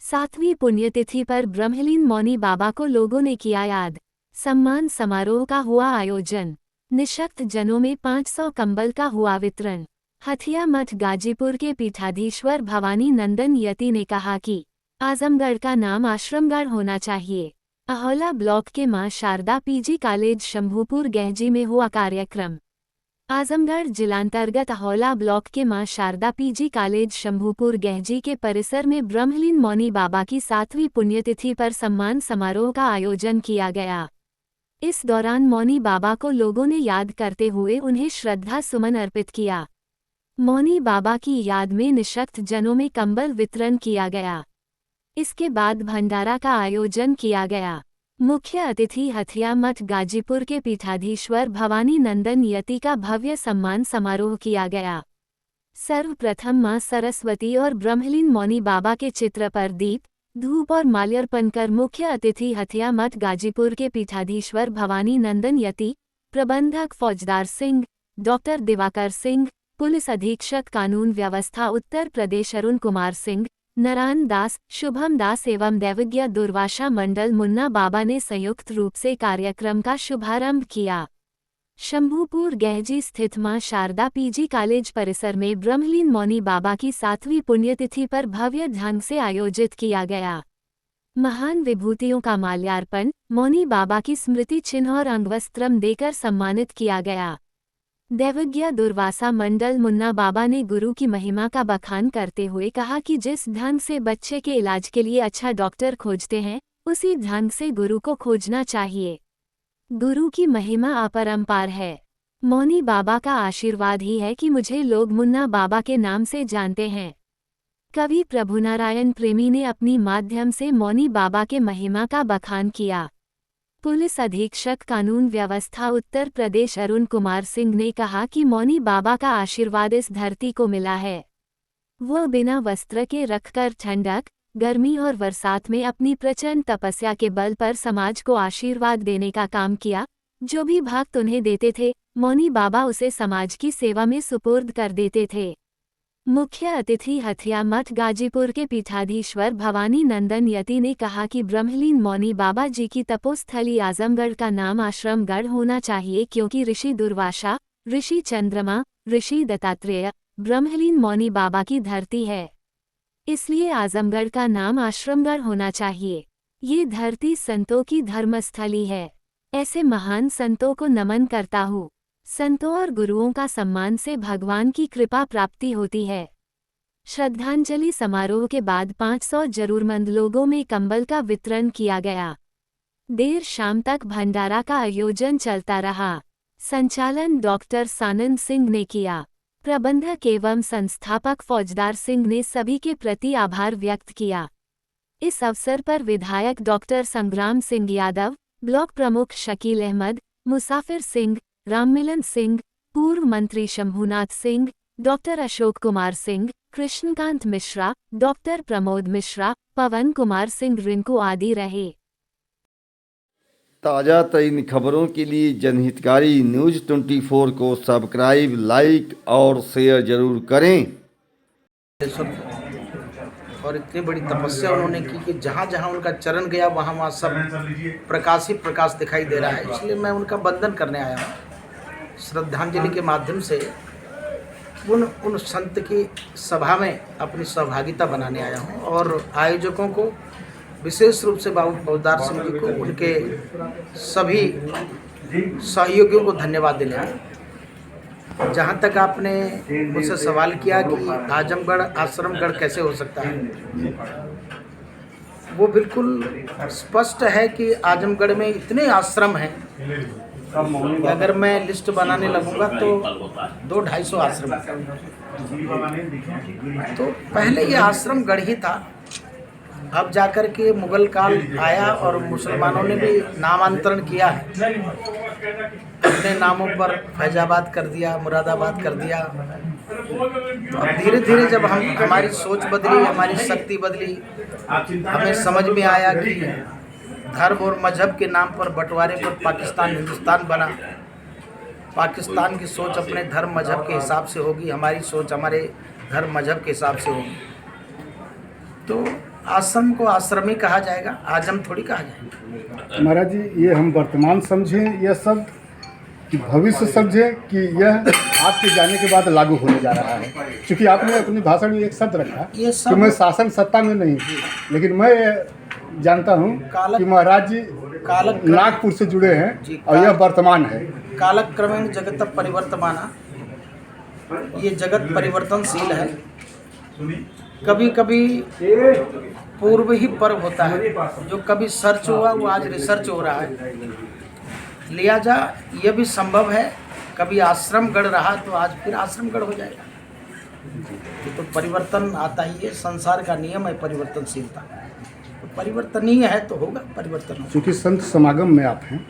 7वीं पुण्यतिथि पर ब्रह्मलीन मौनी बाबा को लोगों ने किया याद। सम्मान समारोह का हुआ आयोजन। निःशक्त जनों में 500 कंबल का हुआ वितरण। हथिया मठ गाजीपुर के पीठाधीश्वर भवानी नंदन यति ने कहा कि आजमगढ़ का नाम आश्रमगढ़ होना चाहिए। अहोला ब्लॉक के मां शारदा पीजी कॉलेज शंभूपुर गहजी में हुआ कार्यक्रम। आजमगढ़ जिलांतर्गत अहोला ब्लॉक के मां शारदा पीजी कॉलेज शंभूपुर गहजी के परिसर में ब्रह्मलीन मौनी बाबा की 7वीं पुण्यतिथि पर सम्मान समारोह का आयोजन किया गया। इस दौरान मौनी बाबा को लोगों ने याद करते हुए उन्हें श्रद्धा सुमन अर्पित किया। मौनी बाबा की याद में निःशक्त जनों में कंबल वितरण किया गया। इसके बाद भंडारा का आयोजन किया गया। मुख्य अतिथि हथिया मठ गाजीपुर के पीठाधीश्वर भवानी नंदन यति का भव्य सम्मान समारोह किया गया। सर्वप्रथम मां सरस्वती और ब्रह्मलीन मौनी बाबा के चित्र पर दीप, धूप और माल्यार्पण कर मुख्य अतिथि हथिया मठ गाजीपुर के पीठाधीश्वर भवानी नंदन यति, प्रबंधक फौजदार सिंह, डॉक्टर दिवाकर सिंह, पुलिस अधीक्षक कानून व्यवस्था उत्तर प्रदेश अरुण कुमार सिंह, नारायण दास, शुभम दास एवं दैवज्ञ दुर्वासा मंडल मुन्ना बाबा ने संयुक्त रूप से कार्यक्रम का शुभारंभ किया। शंभूपुर गहजी स्थित मां शारदा पीजी कॉलेज परिसर में ब्रह्मलीन मौनी बाबा की 7वीं पुण्यतिथि पर भव्य ढंग से आयोजित किया गया। महान विभूतियों का माल्यार्पण, मौनी बाबा की स्मृति चिन्ह और अंगवस्त्रम देकर सम्मानित किया गया। दैवज्ञ दुर्वासा मंडल मुन्ना बाबा ने गुरु की महिमा का बखान करते हुए कहा कि जिस ढंग से बच्चे के इलाज के लिए अच्छा डॉक्टर खोजते हैं, उसी ढंग से गुरु को खोजना चाहिए। गुरु की महिमा अपरंपार है। मौनी बाबा का आशीर्वाद ही है कि मुझे लोग मुन्ना बाबा के नाम से जानते हैं। कवि प्रभुनारायण प्रेमी ने अपनी माध्यम से मौनी बाबा के महिमा का बखान किया। पुलिस अधीक्षक कानून व्यवस्था उत्तर प्रदेश अरुण कुमार सिंह ने कहा कि मौनी बाबा का आशीर्वाद इस धरती को मिला है। वह बिना वस्त्र के रखकर ठंडक, गर्मी और बरसात में अपनी प्रचंड तपस्या के बल पर समाज को आशीर्वाद देने का काम किया। जो भी भक्त उन्हें देते थे, मौनी बाबा उसे समाज की सेवा में सुपुर्द कर देते थे। मुख्य अतिथि हथिया मठ गाजीपुर के पीठाधीश्वर भवानी नंदन यति ने कहा कि ब्रह्मलीन मौनी बाबा जी की तपोस्थली आजमगढ़ का नाम आश्रमगढ़ होना चाहिए, क्योंकि ऋषि दुर्वासा, ऋषि चंद्रमा, ऋषि दत्तात्रेय ब्रह्मलीन मौनी बाबा की धरती है। इसलिए आजमगढ़ का नाम आश्रमगढ़ होना चाहिए। ये धरती संतों की धर्मस्थली है। ऐसे महान संतों को नमन करता हूँ। संतों और गुरुओं का सम्मान से भगवान की कृपा प्राप्ति होती है। श्रद्धांजलि समारोह के बाद 500 जरूरतमंद लोगों में कंबल का वितरण किया गया। देर शाम तक भंडारा का आयोजन चलता रहा। संचालन डॉक्टर सानंद सिंह ने किया। प्रबंधक एवं संस्थापक फौजदार सिंह ने सभी के प्रति आभार व्यक्त किया। इस अवसर पर विधायक डॉक्टर संग्राम सिंह यादव, ब्लॉक प्रमुख शकील अहमद, मुसाफिर सिंह, राममिलन सिंह, पूर्व मंत्री शंभुनाथ सिंह, डॉक्टर अशोक कुमार सिंह, कृष्णकांत मिश्रा, डॉक्टर प्रमोद मिश्रा, पवन कुमार सिंह रिंकू आदि रहे। ताज़ा तरीन खबरों के लिए जनहितकारी न्यूज़ 24 को सब्सक्राइब, लाइक और शेयर जरूर करें। और इतनी बड़ी तपस्या उन्होंने की कि जहाँ जहाँ उनका चरण गया वहाँ वहाँ सब प्रकाश ही प्रकाश दिखाई दे रहा है। इसलिए मैं उनका वंदन करने आया हूँ। श्रद्धांजलि के माध्यम से उन संत की सभा में अपनी सहभागिता बनाने आया हूँ और आयोजकों को, विशेष रूप से बाबू फौजदार सिंह जी को, उनके सभी सहयोगियों को धन्यवाद देने आया। जहाँ तक आपने मुझसे सवाल किया कि आजमगढ़ आश्रमगढ़ कैसे हो सकता है, वो बिल्कुल स्पष्ट है कि आजमगढ़ में इतने आश्रम हैं कि अगर मैं लिस्ट बनाने लगूंगा तो 200-250 आश्रम हैं। तो पहले ये आश्रमगढ़ ही था। अब जाकर के मुगल काल आया और मुसलमानों ने भी नामांतरण किया है। अपने नामों पर फैजाबाद कर दिया, मुरादाबाद कर दिया। तो अब धीरे धीरे जब हमारी सोच बदली, हमारी शक्ति बदली, हमें समझ में आया कि धर्म और मजहब के नाम पर बंटवारे पर पाकिस्तान हिंदुस्तान बना। पाकिस्तान की सोच अपने धर्म मजहब के हिसाब से होगी, हमारी सोच हमारे धर्म मजहब के हिसाब से होगी। तो आश्रम को आश्रमी कहा जाएगा, आजम थोड़ी कहा जाएगा। महाराज जी, ये हम वर्तमान समझें यह शब्द कि भविष्य समझें कि यह आपके जाने के बाद लागू होने जा रहा है? क्योंकि आपने अपनी भाषण में एक शब्द रखा ये कि मैं शासन सत्ता में नहीं, लेकिन मैं जानता हूँ कि महाराज जी नागपुर से जुड़े हैं और यह वर्तमान है। कालक्रमेण जगत परिवर्तमाना, ये जगत परिवर्तनशील है। कभी कभी पूर्व ही पर्व होता है, जो कभी सर्च हुआ वो आज रिसर्च हो रहा है। लिया जा ये भी संभव है, कभी आश्रम गढ़ रहा तो आज फिर आश्रम गढ़ हो जाएगा। ये तो परिवर्तन आता ही है, संसार का नियम है परिवर्तनशीलता। तो परिवर्तनीय है तो होगा परिवर्तन। क्योंकि संत समागम में आप हैं